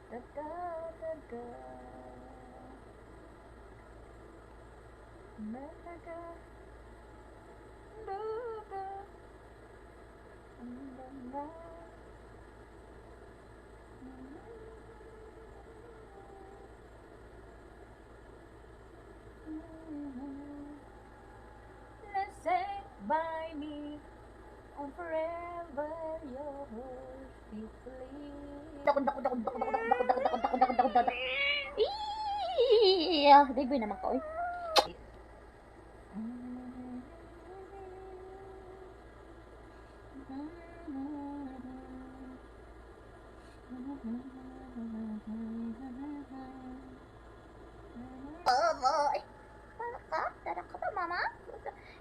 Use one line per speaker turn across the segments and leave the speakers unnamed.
Da da da da. Da da da. Da da. Da da. Let's say by me on forever yours deeply. Dakod. Dagway naman ka, oy. Ay, dala ka ba, mama?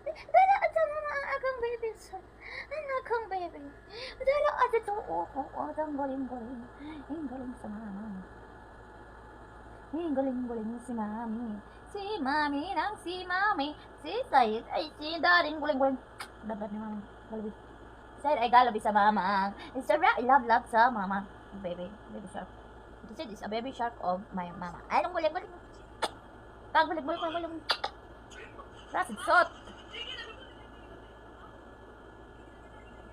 Dala at sa mama ang agang baby, son. Ang agang baby. Dala at ito, ang galing-galing. Ang galing sa mama. Ang galing-galing si mami. Si mami nang si mami. Si Sayid ay si daring galing-galing. Love ni mama. Galabi. Sayid ay galabi sa mama. It's a right love sa mama. Baby shark. It said it's a baby shark of my mama. Ay, nung galing-galing. Galing-galing. That's it, sot.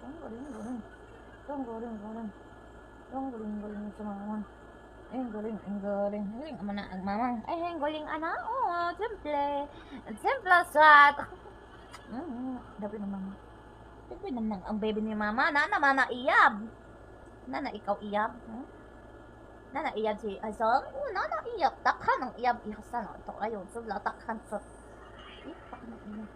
Ang galing-galing. Ang galing sa mama. Ang galing. Galing naman na ang mama. Ay, ang galing ana. Oh, simple swat. Dabi ng mama. Dabi naman ang baby ni mama. Nana, mana iyab. Nana, ikaw iyab. Nana, iyab si Azol. Oh, nana, iyab. Takhan ang iyab. Ihasan. Ito kayo. Subla, takhan sa. Ipak na iyab.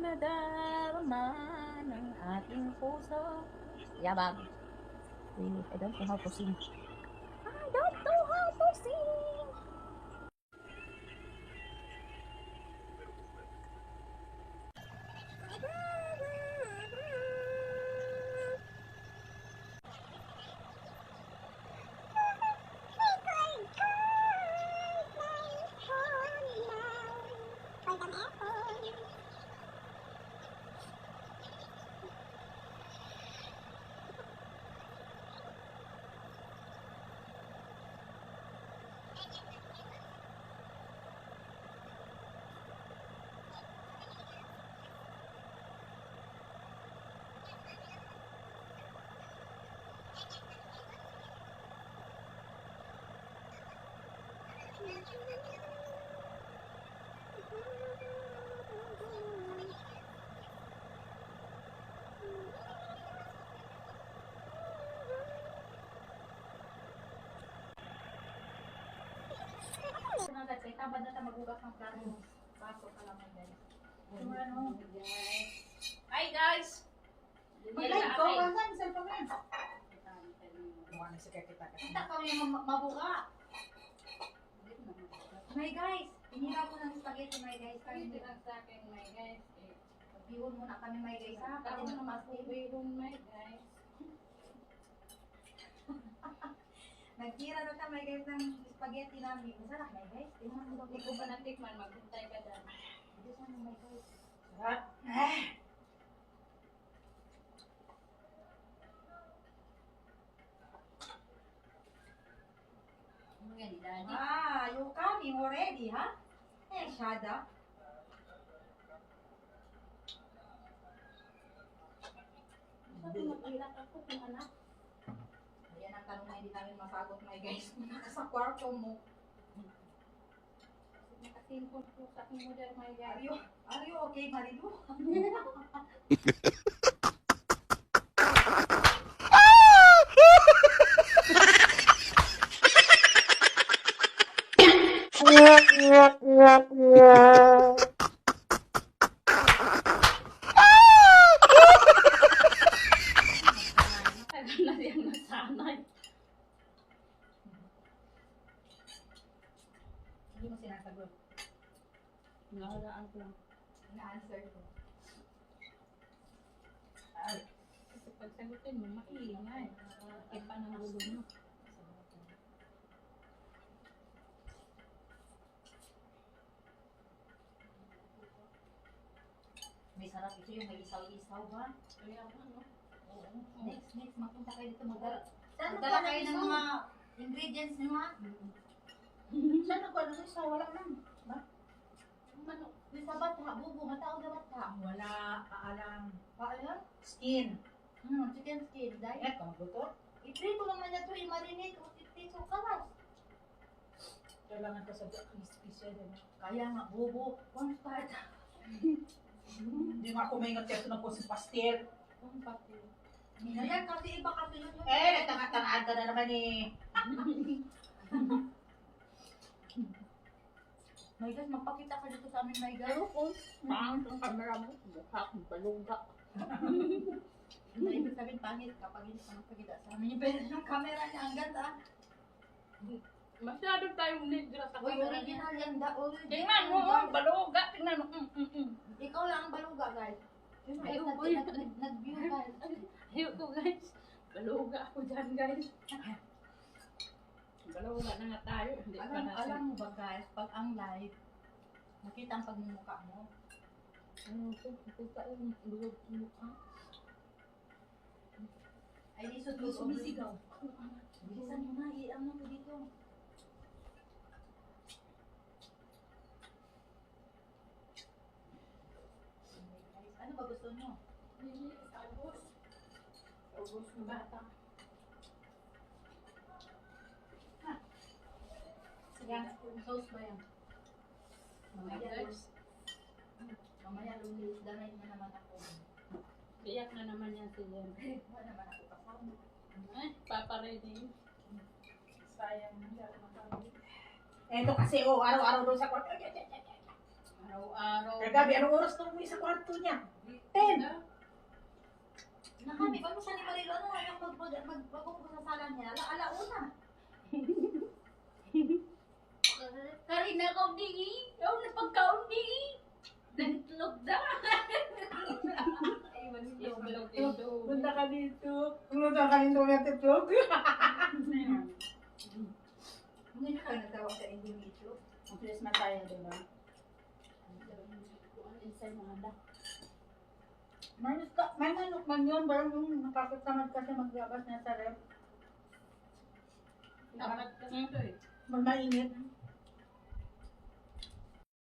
Nadarama ng ating puso. Yabang. Really, I don't know how to sing. I don't know how to sing. Kay tamad na ta magugak ng plato. Paso ka lang guys. Hi guys.
Mag-live ko, saan sa pagkain? Buwan sa kita.
Kita kami mabuka. My guys, hinira ko ng spaghetti my guys. Kami lang sa akin my guys. Bihon muna kami my guys ha. Pati na bihon my guys. Nagtira na ta my guys ng spaghetti namin. Masarap my guys. Tingnan mo ko ba natikman maghintay ka dyan. Dito sana my guys. Sarap. yan ni Daddy.
Ah, you coming already, ha? Eh, Shada. Sabi mag-ilat ako kung anak. Ayan ang tanong na hindi namin masagot, my guys. Nasa kwarto mo. Nakasinpon po sa aking model, my guys. Are you okay, Marilu? Matagal na siyang nasanay. Hindi mo sinasagot.
Nakaraan ko lang.
Na-answer ko.
Kasi pag sagutin mo, maingay. Iba ng gulo mo.
May sarap ito yung may isaw-isaw ba?
Kaya ano?
Oo. Next, mapunta kayo dito magdala.
Saan
Magdala
ka
kayo ng
nag-isaw?
mga ingredients nyo ha? Saan ako nag-isaw? Wala lang. Ba?
Manok.
May sa bata, bubo, matao na bata.
Wala, paalang
Paalam?
skin.
Chicken skin. Dahil,
Eh, pangbuto.
iprito lang na ito, i-marinate o iprito kalas.
Kailangan ko sa special din.
Kaya nga, bubo, one part.
Hindi nga ako may nagtesto na po si pastel.
One part. Ayan, kasi iba kasi yun.
Eh, tanga-tangaan ka na naman eh.
My guys, magpakita ka dito sa amin, my guys.
Pero kung pangit ang camera mo, mukha kong baluga.
Ano ibig sabihin pangit kapag hindi ka magpakita sa amin. Yung camera niya, ang ganda.
Masyado tayong negra sa
Uy,
camera niya.
original yan da. Original
Tingnan mo,
yan.
oh, baluga. Tingnan mo.
Ikaw lang ang baluga, guys. Yun,
Ay,
guys,
boy.
nag-view, guys.
Ayoko guys. Baluga ako dyan guys. Baluga na nga tayo. Hindi pa
Alam
natin.
mo ba, guys, pag ang live, nakita ang pagmumukha mo.
Ano ito? Kita yung lulog ng mukha.
Ay, di sudlot.
Sumisigaw.
Bilisan mo na, i-ano ko dito. Ano ba gusto nyo?
Ubus ng bata.
Yan, sauce ba yan? Mamaya,
Guys,
mamaya lulis, danay na naman ako.
iyak na naman yan si Jen.
Wala naman ako kasama.
Ay, papaready.
Sayang. Eto kasi, oh, araw-araw doon sa kwarto.
Araw-araw.
Kagabi, anong oras doon sa kwarto niya? 10.
Nakami, bago siya ni Marilo, ano nga yung magbago ko sa sala niya? Alauna.
Karina ka di. Ikaw na pagkaon di. Nagtlog na. Ay, manitlog.
Punta ka dito. Punta ka dito ng titlog.
Hindi na kayo nagtawag sa Indonesia.
Ang bilis man tayo, diba?
Insay mga da.
May manok man yun, parang yung nakakatamad kasi maglabas na sa rep.
Dapat kasi ito eh.
Mainit.